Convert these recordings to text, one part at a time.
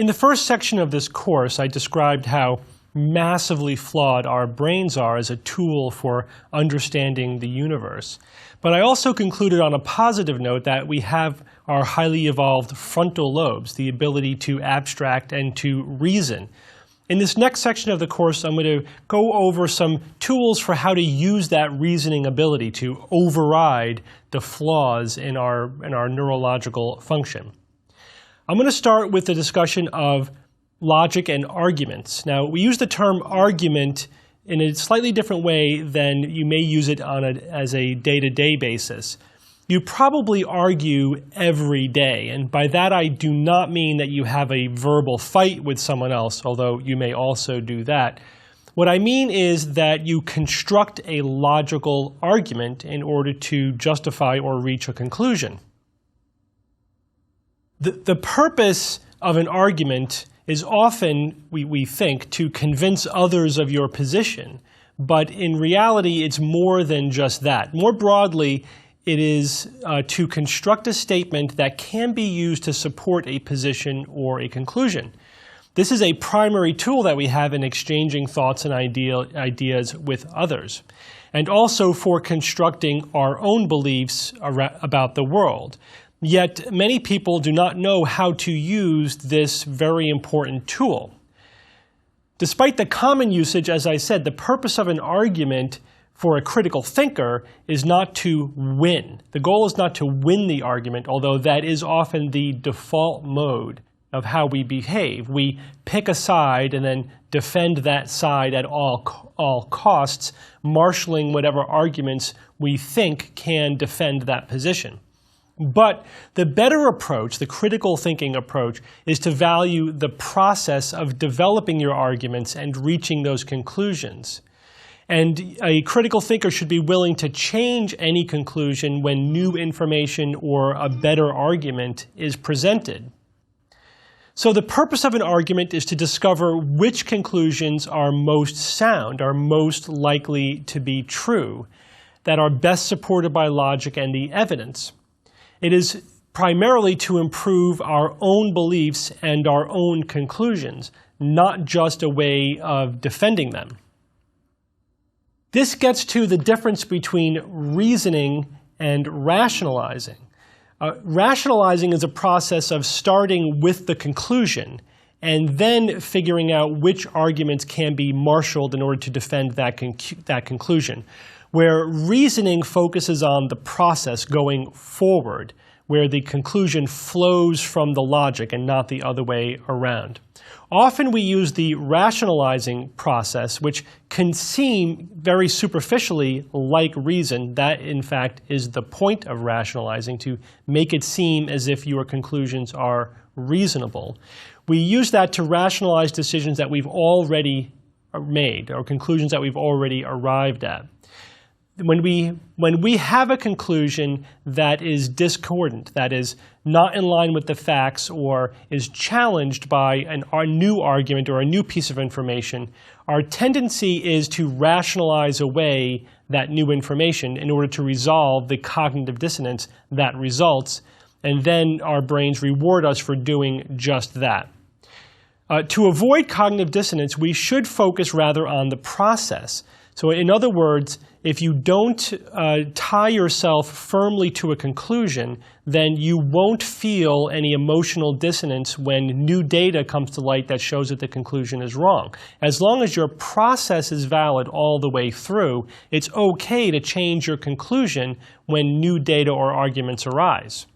In the first section of this course, I described how massively flawed our brains are as a tool for understanding the universe. But I also concluded on a positive note that we have our highly evolved frontal lobes, the ability to abstract and to reason. In this next section of the course, I'm going to go over some tools for how to use that reasoning ability to override the flaws in our neurological function. I'm going to start with the discussion of logic and arguments. Now, we use the term argument in a slightly different way than you may use it as a day-to-day basis. You probably argue every day, and by that I do not mean that you have a verbal fight with someone else, although you may also do that. What I mean is that you construct a logical argument in order to justify or reach a conclusion. The purpose of an argument is often, we think, to convince others of your position. But in reality, it's more than just that. More broadly, it is to construct a statement that can be used to support a position or a conclusion. This is a primary tool that we have in exchanging thoughts and ideas with others, and also for constructing our own beliefs about the world. Yet many people do not know how to use this very important tool. Despite the common usage, as I said, the purpose of an argument for a critical thinker is not to win. The goal is not to win the argument, although that is often the default mode of how we behave. We pick a side and then defend that side at all costs, marshaling whatever arguments we think can defend that position. But the better approach, the critical thinking approach, is to value the process of developing your arguments and reaching those conclusions. And a critical thinker should be willing to change any conclusion when new information or a better argument is presented. So the purpose of an argument is to discover which conclusions are most sound, are most likely to be true, that are best supported by logic and the evidence. It is primarily to improve our own beliefs and our own conclusions, not just a way of defending them. This gets to the difference between reasoning and rationalizing. Rationalizing is a process of starting with the conclusion and then figuring out which arguments can be marshaled in order to defend that conclusion, where reasoning focuses on the process going forward, where the conclusion flows from the logic and not the other way around. Often we use the rationalizing process, which can seem very superficially like reason. That, in fact, is the point of rationalizing, to make it seem as if your conclusions are reasonable. We use that to rationalize decisions that we've already made, or conclusions that we've already arrived at. When we have a conclusion that is discordant, that is not in line with the facts or is challenged by a new argument or a new piece of information, our tendency is to rationalize away that new information in order to resolve the cognitive dissonance that results, and then our brains reward us for doing just that. To avoid cognitive dissonance, we should focus rather on the process. So in other words, if you don't tie yourself firmly to a conclusion, then you won't feel any emotional dissonance when new data comes to light that shows that the conclusion is wrong. As long as your process is valid all the way through, it's okay to change your conclusion when new data or arguments arise.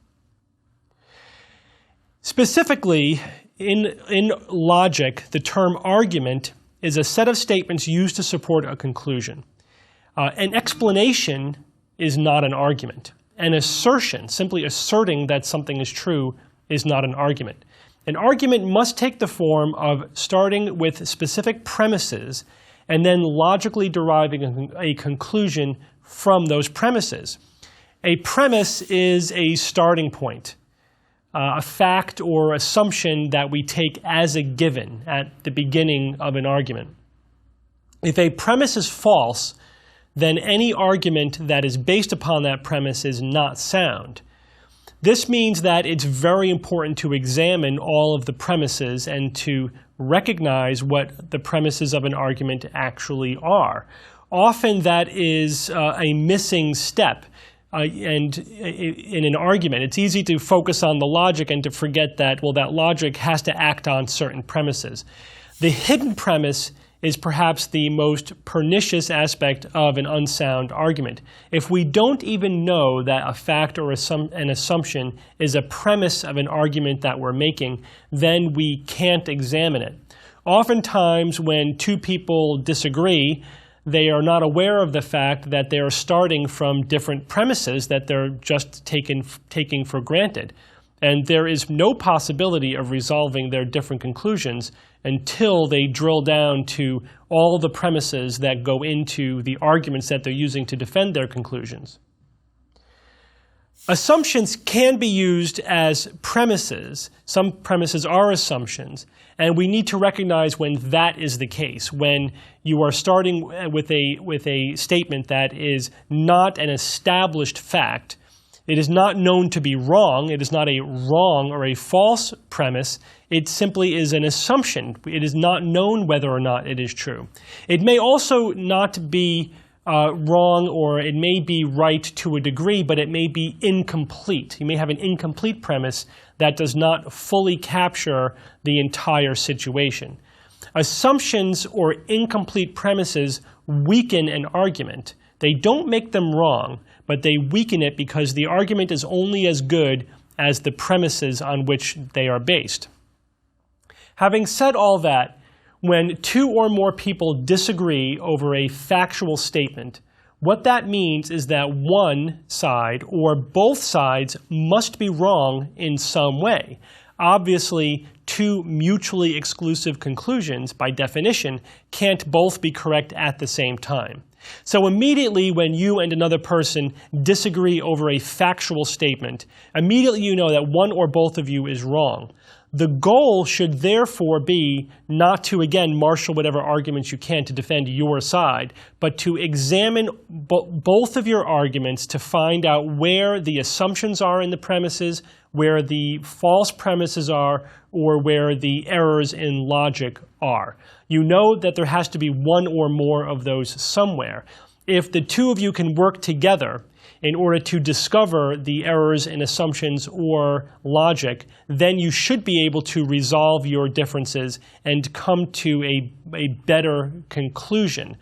Specifically, in logic, the term argument is a set of statements used to support a conclusion. An explanation is not an argument. An assertion, simply asserting that something is true, is not an argument. An argument must take the form of starting with specific premises and then logically deriving a conclusion from those premises. A premise is a starting point, a fact or assumption that we take as a given at the beginning of an argument. If a premise is false, then any argument that is based upon that premise is not sound. This means that it's very important to examine all of the premises and to recognize what the premises of an argument actually are. Often that is a missing step. And in an argument, it's easy to focus on the logic and to forget that, well, that logic has to act on certain premises. The hidden premise is perhaps the most pernicious aspect of an unsound argument. If we don't even know that a fact or an assumption is a premise of an argument that we're making, then we can't examine it. Oftentimes, when two people disagree, they are not aware of the fact that they are starting from different premises that they're just taking for granted. And there is no possibility of resolving their different conclusions until they drill down to all the premises that go into the arguments that they're using to defend their conclusions. Assumptions can be used as premises. Some premises are assumptions, and we need to recognize when that is the case, when you are starting with a statement that is not an established fact. It is not known to be wrong. It is not a wrong or a false premise. It simply is an assumption. It is not known whether or not it is true. It may also not be wrong, or it may be right to a degree, but it may be incomplete. You may have an incomplete premise that does not fully capture the entire situation. Assumptions or incomplete premises weaken an argument. They don't make them wrong, but they weaken it because the argument is only as good as the premises on which they are based. Having said all that, when two or more people disagree over a factual statement, what that means is that one side or both sides must be wrong in some way. Obviously, two mutually exclusive conclusions, by definition, can't both be correct at the same time. So immediately when you and another person disagree over a factual statement, immediately you know that one or both of you is wrong. The goal should therefore be not to, again, marshal whatever arguments you can to defend your side, but to examine both of your arguments to find out where the assumptions are in the premises, where the false premises are, or where the errors in logic are. You know that there has to be one or more of those somewhere. If the two of you can work together in order to discover the errors in assumptions or logic, then you should be able to resolve your differences and come to a better conclusion.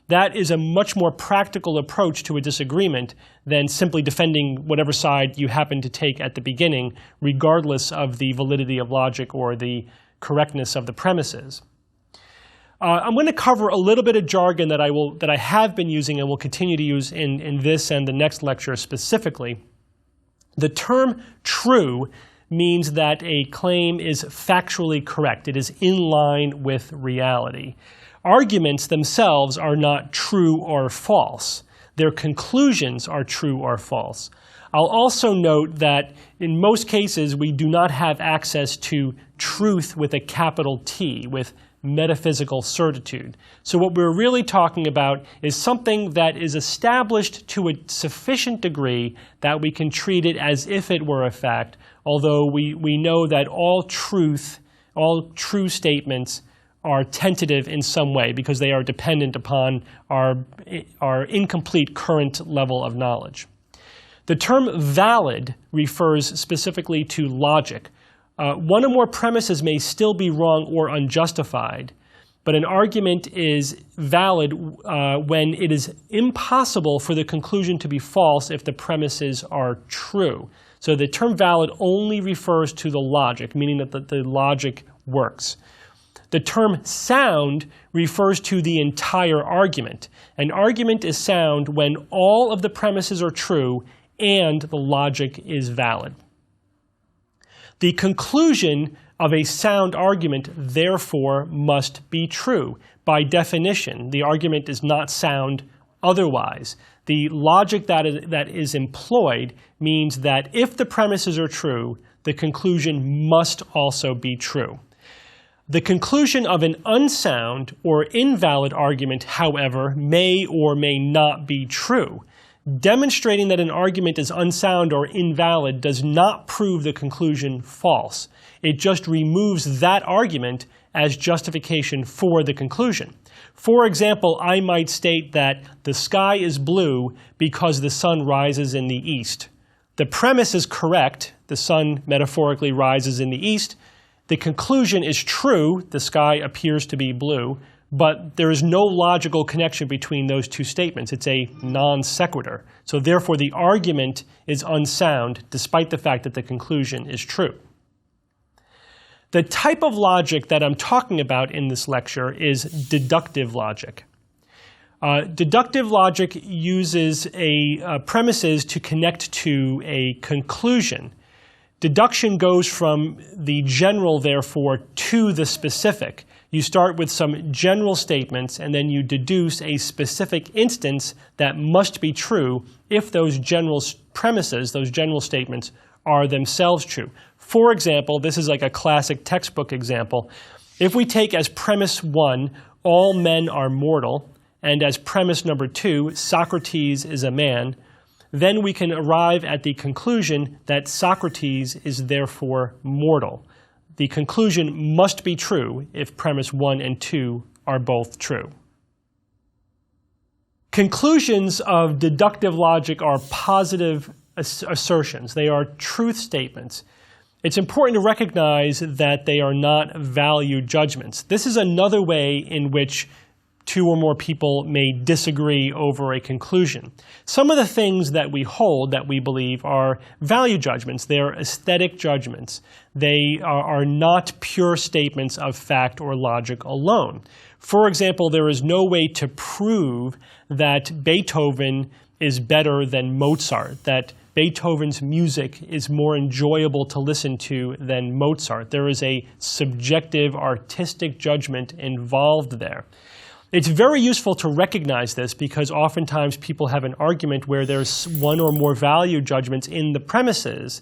That is a much more practical approach to a disagreement than simply defending whatever side you happen to take at the beginning, regardless of the validity of logic or the correctness of the premises. I'm going to cover a little bit of jargon that I have been using and will continue to use in this and the next lecture specifically. The term true means that a claim is factually correct. It is in line with reality. Arguments themselves are not true or false. Their conclusions are true or false. I'll also note that in most cases we do not have access to truth with a capital T, with metaphysical certitude. So what we're really talking about is something that is established to a sufficient degree that we can treat it as if it were a fact, although we know that all true statements are tentative in some way because they are dependent upon our incomplete current level of knowledge. The term valid refers specifically to logic. One or more premises may still be wrong or unjustified, but an argument is valid when it is impossible for the conclusion to be false if the premises are true. So the term valid only refers to the logic, meaning that the logic works. The term sound refers to the entire argument. An argument is sound when all of the premises are true and the logic is valid. The conclusion of a sound argument, therefore, must be true. By definition, the argument is not sound otherwise. The logic that is employed means that if the premises are true, the conclusion must also be true. The conclusion of an unsound or invalid argument, however, may or may not be true. Demonstrating that an argument is unsound or invalid does not prove the conclusion false. It just removes that argument as justification for the conclusion. For example, I might state that the sky is blue because the sun rises in the east. The premise is correct. The sun metaphorically rises in the east. The conclusion is true. The sky appears to be blue. But there is no logical connection between those two statements. It's a non sequitur. So therefore, the argument is unsound, despite the fact that the conclusion is true. The type of logic that I'm talking about in this lecture is deductive logic. Deductive logic uses premises to connect to a conclusion. Deduction goes from the general, therefore, to the specific. You start with some general statements, and then you deduce a specific instance that must be true if those general premises, those general statements, are themselves true. For example, this is like a classic textbook example. If we take as premise 1, all men are mortal, and as premise number 2, Socrates is a man, then we can arrive at the conclusion that Socrates is therefore mortal. The conclusion must be true if premise 1 and 2 are both true. Conclusions of deductive logic are positive assertions. They are truth statements. It's important to recognize that they are not value judgments. This is another way in which two or more people may disagree over a conclusion. Some of the things that we hold, that we believe, are value judgments. They are aesthetic judgments. They are not pure statements of fact or logic alone. For example, there is no way to prove that Beethoven is better than Mozart, that Beethoven's music is more enjoyable to listen to than Mozart. There is a subjective artistic judgment involved there. It's very useful to recognize this because oftentimes people have an argument where there's one or more value judgments in the premises.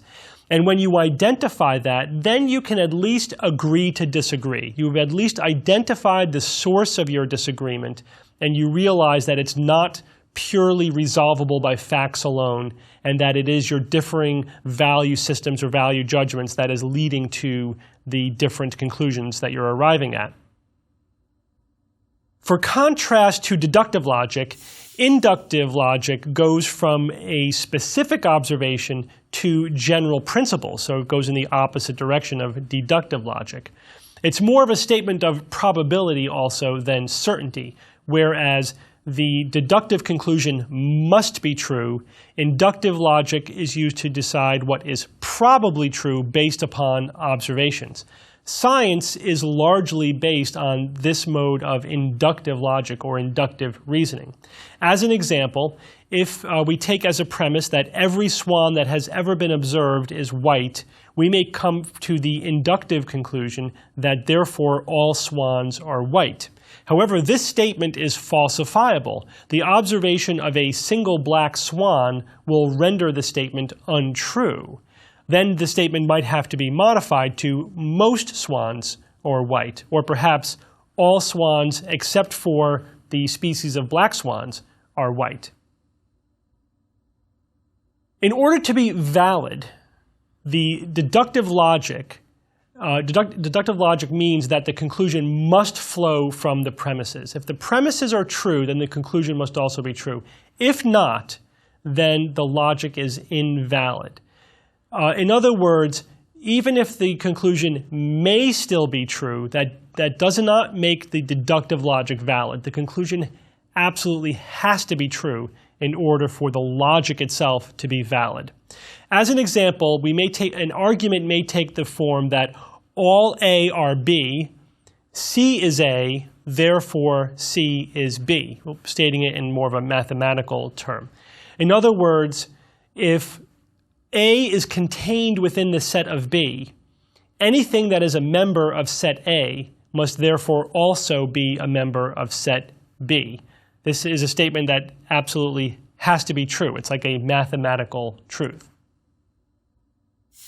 And when you identify that, then you can at least agree to disagree. You've at least identified the source of your disagreement, and you realize that it's not purely resolvable by facts alone, and that it is your differing value systems or value judgments that is leading to the different conclusions that you're arriving at. For contrast to deductive logic, inductive logic goes from a specific observation to general principles, so it goes in the opposite direction of deductive logic. It's more of a statement of probability also than certainty, whereas the deductive conclusion must be true. Inductive logic is used to decide what is probably true based upon observations. Science is largely based on this mode of inductive logic or inductive reasoning. As an example, if we take as a premise that every swan that has ever been observed is white, we may come to the inductive conclusion that therefore all swans are white. However, this statement is falsifiable. The observation of a single black swan will render the statement untrue. Then the statement might have to be modified to most swans are white, or perhaps all swans except for the species of black swans are white. In order to be valid, the deductive logic means that the conclusion must flow from the premises. If the premises are true, then the conclusion must also be true. If not, then the logic is invalid. In other words, even if the conclusion may still be true, that does not make the deductive logic valid. The conclusion absolutely has to be true in order for the logic itself to be valid. As an example, an argument may take the form that all A are B, C is A, therefore C is B, stating it in more of a mathematical term. In other words, if A is contained within the set of B, anything that is a member of set A must therefore also be a member of set B. This is a statement that absolutely has to be true. It's like a mathematical truth.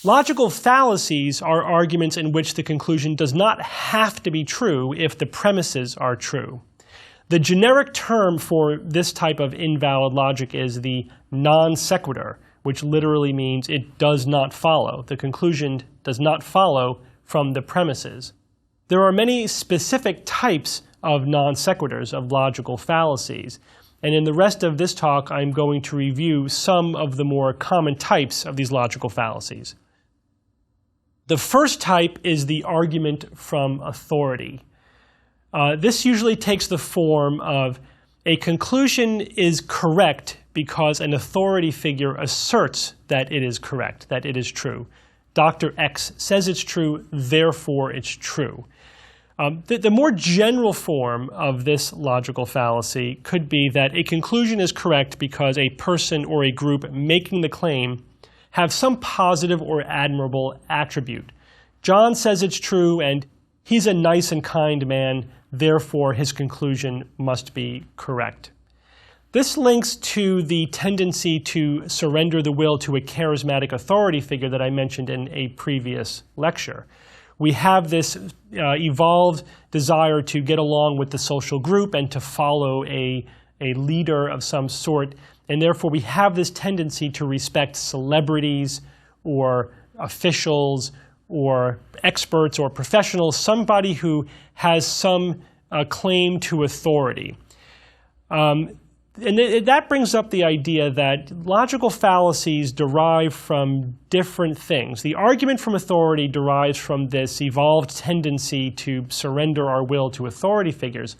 Logical fallacies are arguments in which the conclusion does not have to be true if the premises are true. The generic term for this type of invalid logic is the non sequitur, which literally means it does not follow. The conclusion does not follow from the premises. There are many specific types of non sequiturs, of logical fallacies. And in the rest of this talk, I'm going to review some of the more common types of these logical fallacies. The first type is the argument from authority. This usually takes the form of a conclusion is correct because an authority figure asserts that it is correct, that it is true. Dr. X says it's true, therefore it's true. The more general form of this logical fallacy could be that a conclusion is correct because a person or a group making the claim have some positive or admirable attribute. John says it's true, and he's a nice and kind man, therefore his conclusion must be correct. This links to the tendency to surrender the will to a charismatic authority figure that I mentioned in a previous lecture. We have this evolved desire to get along with the social group and to follow a leader of some sort, and therefore we have this tendency to respect celebrities or officials or experts or professionals, somebody who has some claim to authority. And that brings up the idea that logical fallacies derive from different things. The argument from authority derives from this evolved tendency to surrender our will to authority figures.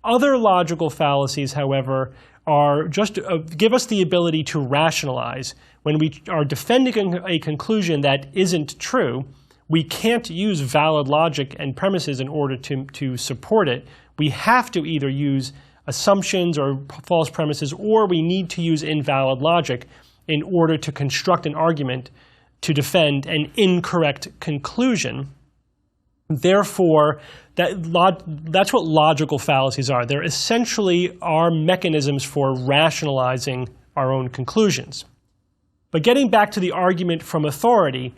Other logical fallacies, however, are just give us the ability to rationalize. When we are defending a conclusion that isn't true, we can't use valid logic and premises in order to support it. We have to either use assumptions or false premises, or we need to use invalid logic in order to construct an argument to defend an incorrect conclusion. Therefore, that's what logical fallacies are. They're essentially our mechanisms for rationalizing our own conclusions. But getting back to the argument from authority,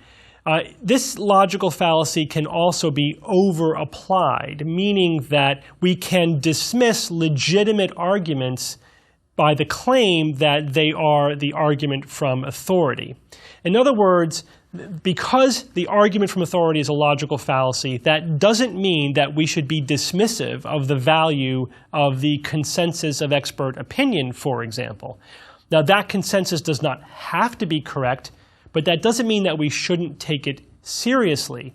this logical fallacy can also be over-applied, meaning that we can dismiss legitimate arguments by the claim that they are the argument from authority. In other words, because the argument from authority is a logical fallacy, that doesn't mean that we should be dismissive of the value of the consensus of expert opinion, for example. Now, that consensus does not have to be correct, but that doesn't mean that we shouldn't take it seriously.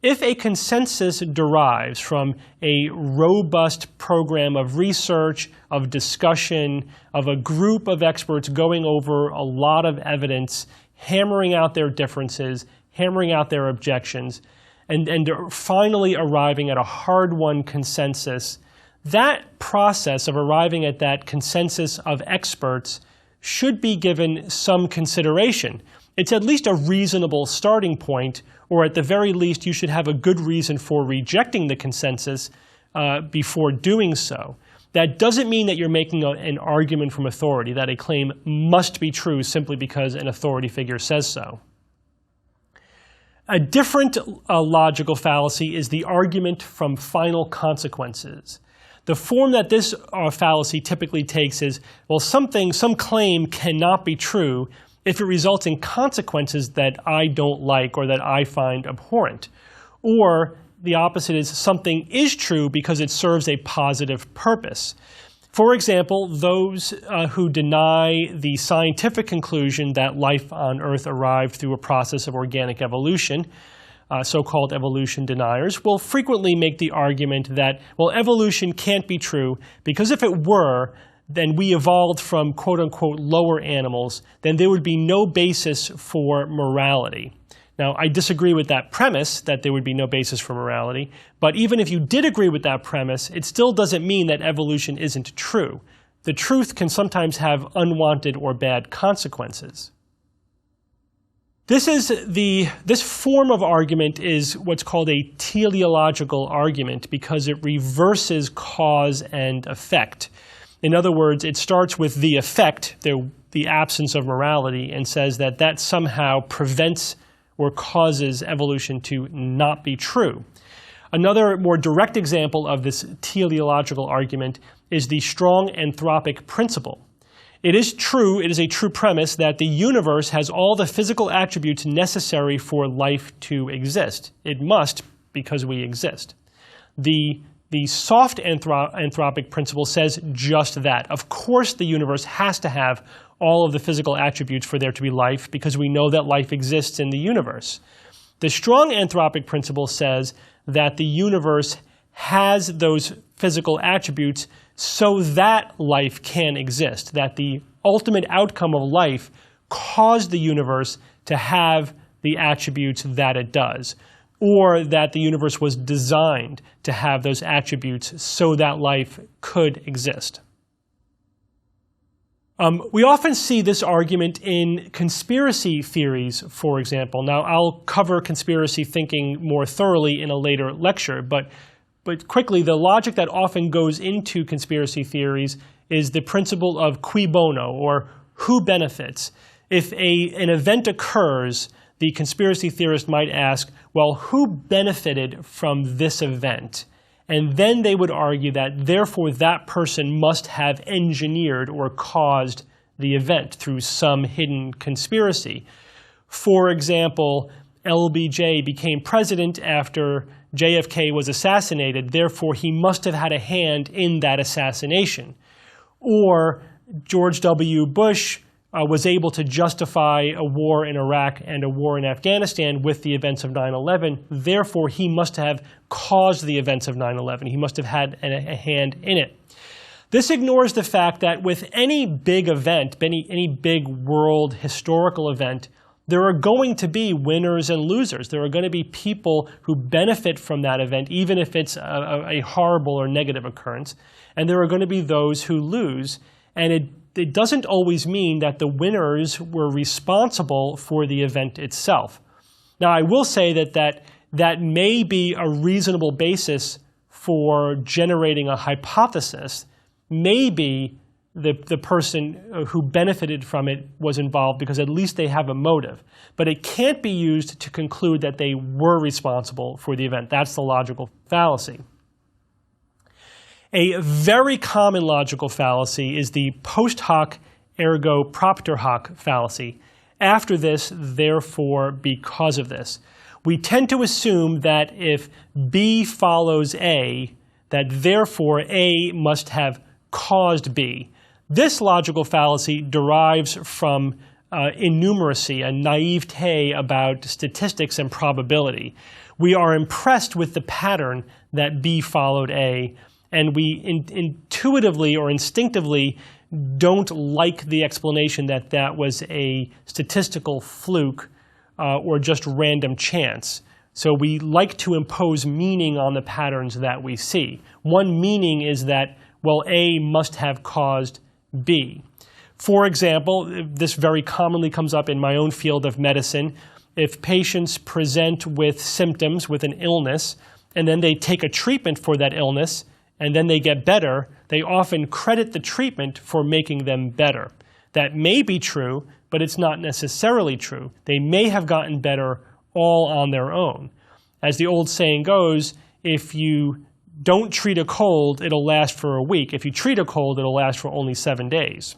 If a consensus derives from a robust program of research, of discussion, of a group of experts going over a lot of evidence, hammering out their differences, hammering out their objections, and finally arriving at a hard-won consensus, that process of arriving at that consensus of experts should be given some consideration. It's at least a reasonable starting point, or at the very least, you should have a good reason for rejecting the consensus before doing so. That doesn't mean that you're making an argument from authority, that a claim must be true simply because an authority figure says so. A different logical fallacy is the argument from final consequences. The form that this fallacy typically takes is, well, some claim cannot be true if it results in consequences that I don't like or that I find abhorrent. Or the opposite is something is true because it serves a positive purpose. For example, those who deny the scientific conclusion that life on Earth arrived through a process of organic evolution, so-called evolution deniers, will frequently make the argument that, well, evolution can't be true because if it were, then we evolved from quote-unquote lower animals, then there would be no basis for morality. Now, I disagree with that premise, that there would be no basis for morality, but even if you did agree with that premise, it still doesn't mean that evolution isn't true. The truth can sometimes have unwanted or bad consequences. This form of argument is what's called a teleological argument because it reverses cause and effect. In other words, it starts with the effect, the absence of morality, and says that that somehow prevents or causes evolution to not be true. Another more direct example of this teleological argument is the strong anthropic principle. It is true, it is a true premise that the universe has all the physical attributes necessary for life to exist. It must, because we exist. The soft anthropic principle says just that. Of course the universe has to have all of the physical attributes for there to be life, because we know that life exists in the universe. The strong anthropic principle says that the universe has those physical attributes so that life can exist, that the ultimate outcome of life caused the universe to have the attributes that it does, or that the universe was designed to have those attributes so that life could exist. We often see this argument in conspiracy theories, for example. Now, I'll cover conspiracy thinking more thoroughly in a later lecture, but quickly, the logic that often goes into conspiracy theories is the principle of cui bono, or who benefits. If an event occurs, the conspiracy theorist might ask, well, who benefited from this event? And then they would argue that, therefore, that person must have engineered or caused the event through some hidden conspiracy. For example, LBJ became president after JFK was assassinated, therefore he must have had a hand in that assassination. Or George W. Bush was able to justify a war in Iraq and a war in Afghanistan with the events of 9/11. Therefore, he must have caused the events of 9/11. He must have had a hand in it. This ignores the fact that with any big event, any big world historical event, there are going to be winners and losers. There are going to be people who benefit from that event, even if it's a horrible or negative occurrence. And there are going to be those who lose. And it doesn't always mean that the winners were responsible for the event itself. Now, I will say that may be a reasonable basis for generating a hypothesis. Maybe the person who benefited from it was involved because at least they have a motive. But it can't be used to conclude that they were responsible for the event. That's the logical fallacy. A very common logical fallacy is the post hoc ergo propter hoc fallacy. After this, therefore, because of this. We tend to assume that if B follows A, that therefore A must have caused B. This logical fallacy derives from innumeracy, a naivete about statistics and probability. We are impressed with the pattern that B followed A, and we intuitively or instinctively don't like the explanation that that was a statistical fluke or just random chance. So we like to impose meaning on the patterns that we see. One meaning is that, well, A must have caused B. For example, this very commonly comes up in my own field of medicine. If patients present with symptoms, with an illness, and then they take a treatment for that illness, and then they get better, they often credit the treatment for making them better. That may be true, but it's not necessarily true. They may have gotten better all on their own. As the old saying goes, if you don't treat a cold, it'll last for a week. If you treat a cold, it'll last for only 7 days.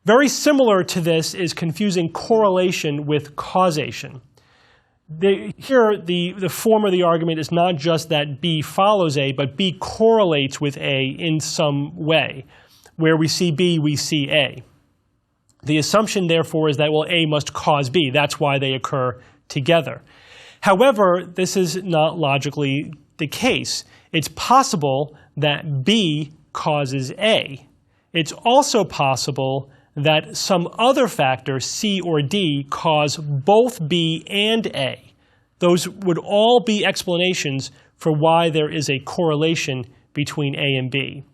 Very similar to this is confusing correlation with causation. Here, the form of the argument is not just that B follows A, but B correlates with A in some way. Where we see B, we see A. The assumption, therefore, is that, well, A must cause B. That's why they occur together. However, this is not logically the case. It's possible that B causes A. It's also possible that some other factor, C or D, cause both B and A. Those would all be explanations for why there is a correlation between A and B.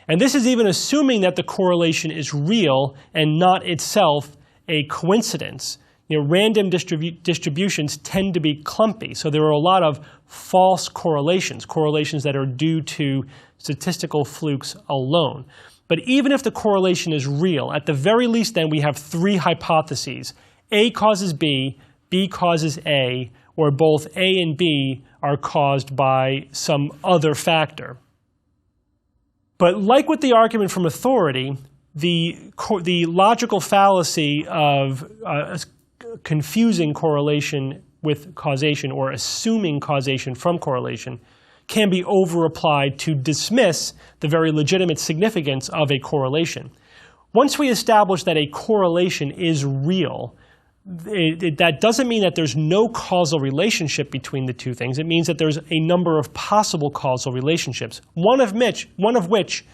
And this is even assuming that the correlation is real and not itself a coincidence. Random distributions tend to be clumpy, so there are a lot of false correlations, correlations that are due to statistical flukes alone. But even if the correlation is real, at the very least then we have three hypotheses. A causes B causes A, or both A and B are caused by some other factor. But like with the argument from authority, the logical fallacy of confusing correlation with causation or assuming causation from correlation can be over-applied to dismiss the very legitimate significance of a correlation. Once we establish that a correlation is real, that doesn't mean that there's no causal relationship between the two things. It means that there's a number of possible causal relationships, one of which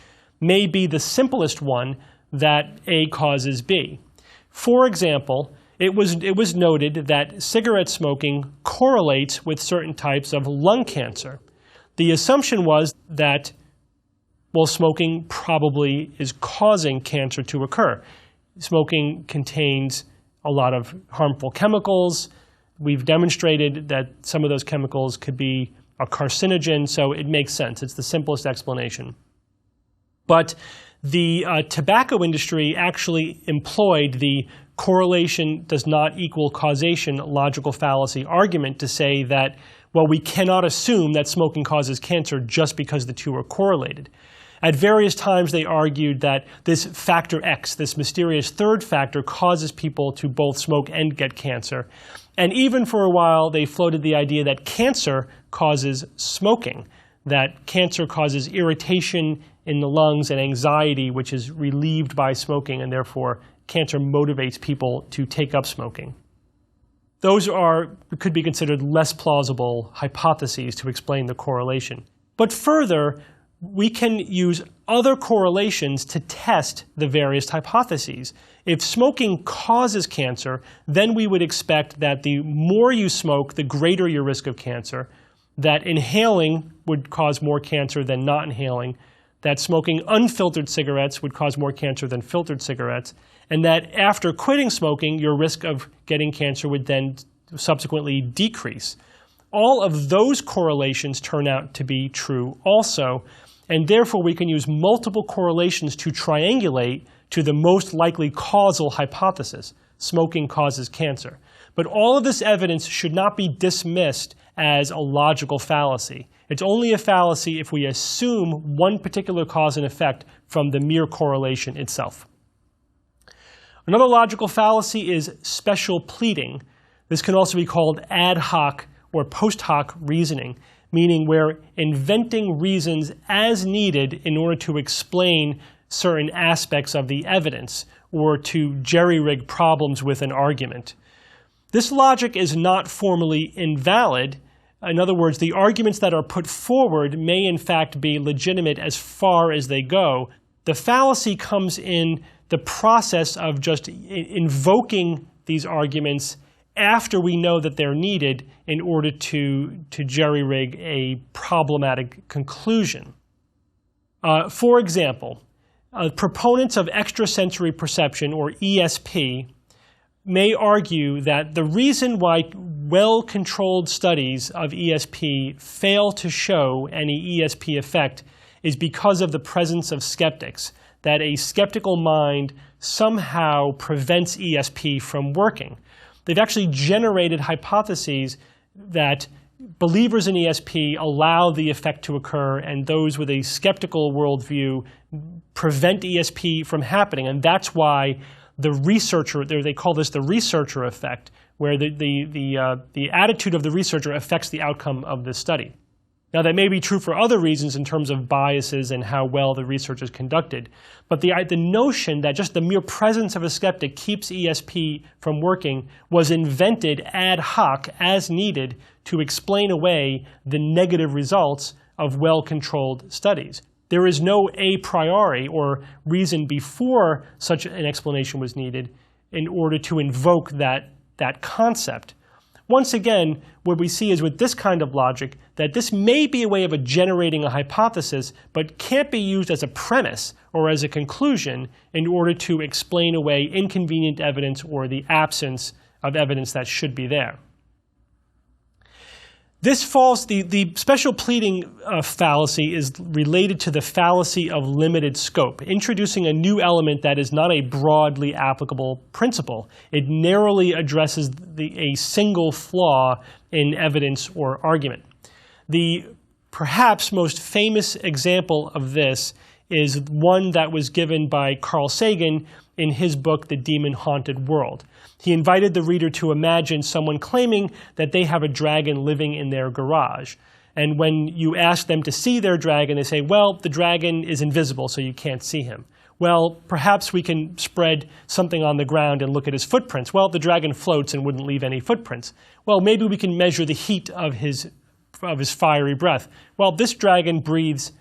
may be the simplest one, that A causes B. For example, it was noted that cigarette smoking correlates with certain types of lung cancer. The assumption was that, well, smoking probably is causing cancer to occur. Smoking contains a lot of harmful chemicals. We've demonstrated that some of those chemicals could be a carcinogen, so it makes sense. It's the simplest explanation. But the tobacco industry actually employed the correlation does not equal causation logical fallacy argument to say that, well, we cannot assume that smoking causes cancer just because the two are correlated. At various times, they argued that this factor X, this mysterious third factor, causes people to both smoke and get cancer. And even for a while, they floated the idea that cancer causes smoking, that cancer causes irritation in the lungs and anxiety, which is relieved by smoking, and therefore cancer motivates people to take up smoking. Those could be considered less plausible hypotheses to explain the correlation. But further, we can use other correlations to test the various hypotheses. If smoking causes cancer, then we would expect that the more you smoke, the greater your risk of cancer, that inhaling would cause more cancer than not inhaling, that smoking unfiltered cigarettes would cause more cancer than filtered cigarettes, and that after quitting smoking, your risk of getting cancer would then subsequently decrease. All of those correlations turn out to be true also, and therefore we can use multiple correlations to triangulate to the most likely causal hypothesis: smoking causes cancer. But all of this evidence should not be dismissed as a logical fallacy. It's only a fallacy if we assume one particular cause and effect from the mere correlation itself. Another logical fallacy is special pleading. This can also be called ad hoc or post hoc reasoning, meaning we're inventing reasons as needed in order to explain certain aspects of the evidence or to jerry-rig problems with an argument. This logic is not formally invalid. In other words, the arguments that are put forward may in fact be legitimate as far as they go. The fallacy comes in the process of just invoking these arguments after we know that they're needed in order to jerry-rig a problematic conclusion. For example, proponents of extrasensory perception, or ESP, may argue that the reason why well-controlled studies of ESP fail to show any ESP effect is because of the presence of skeptics, that a skeptical mind somehow prevents ESP from working. They've actually generated hypotheses that believers in ESP allow the effect to occur, and those with a skeptical worldview prevent ESP from happening. And that's why the researcher, they call this the researcher effect, where the attitude of the researcher affects the outcome of the study. Now, that may be true for other reasons in terms of biases and how well the research is conducted, but the notion that just the mere presence of a skeptic keeps ESP from working was invented ad hoc, as needed, to explain away the negative results of well-controlled studies. There is no a priori or reason before such an explanation was needed in order to invoke that concept. Once again, what we see is with this kind of logic that this may be a way of generating a hypothesis, but can't be used as a premise or as a conclusion in order to explain away inconvenient evidence or the absence of evidence that should be there. This falls, the special pleading fallacy is related to the fallacy of limited scope, introducing a new element that is not a broadly applicable principle. It narrowly addresses a single flaw in evidence or argument. The perhaps most famous example of this is one that was given by Carl Sagan in his book, The Demon-Haunted World. He invited the reader to imagine someone claiming that they have a dragon living in their garage. And when you ask them to see their dragon, they say, well, the dragon is invisible, so you can't see him. Well, perhaps we can spread something on the ground and look at his footprints. Well, the dragon floats and wouldn't leave any footprints. Well, maybe we can measure the heat of his fiery breath. Well, this dragon breathes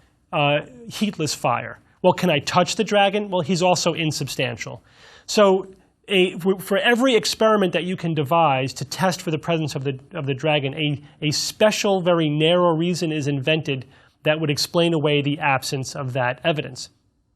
heatless fire. Well, can I touch the dragon? Well, he's also insubstantial. So for every experiment that you can devise to test for the presence of the dragon, a special, very narrow reason is invented that would explain away the absence of that evidence.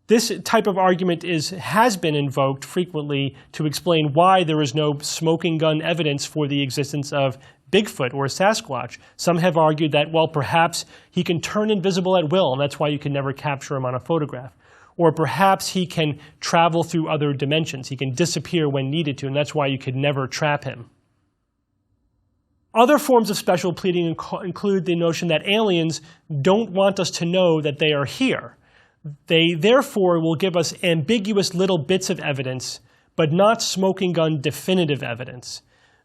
This type of argument has been invoked frequently to explain why there is no smoking gun evidence for the existence of Bigfoot or Sasquatch. Some have argued that, well, perhaps he can turn invisible at will, and that's why you can never capture him on a photograph. Or perhaps he can travel through other dimensions. He can disappear when needed to, and that's why you could never trap him. Other forms of special pleading include the notion that aliens don't want us to know that they are here. They therefore will give us ambiguous little bits of evidence, but not smoking gun definitive evidence.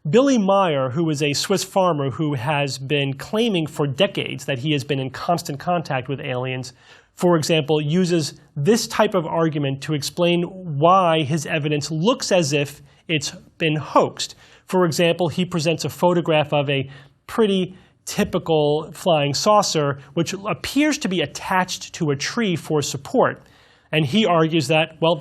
Billy Meier, who is a Swiss farmer who has been claiming for decades that he has been in constant contact with aliens, for example, uses this type of argument to explain why his evidence looks as if it's been hoaxed. For example, he presents a photograph of a pretty typical flying saucer, which appears to be attached to a tree for support. And he argues that, well,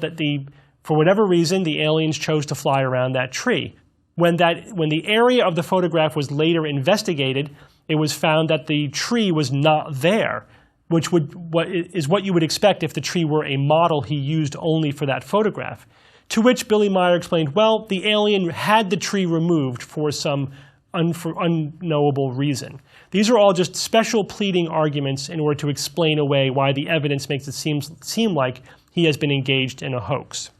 for whatever reason, the aliens chose to fly around that tree. When the area of the photograph was later investigated, it was found that the tree was not there, which is what you would expect if the tree were a model he used only for that photograph. To which Billy Meier explained, well, the alien had the tree removed for some unknowable reason. These are all just special pleading arguments in order to explain away why the evidence makes it seem like he has been engaged in a hoax.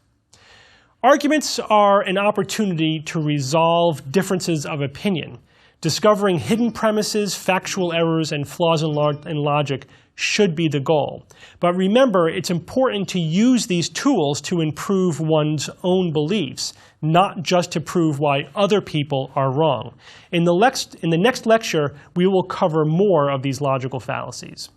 Arguments are an opportunity to resolve differences of opinion. Discovering hidden premises, factual errors, and flaws in logic should be the goal. But remember, it's important to use these tools to improve one's own beliefs, not just to prove why other people are wrong. In the next lecture, we will cover more of these logical fallacies.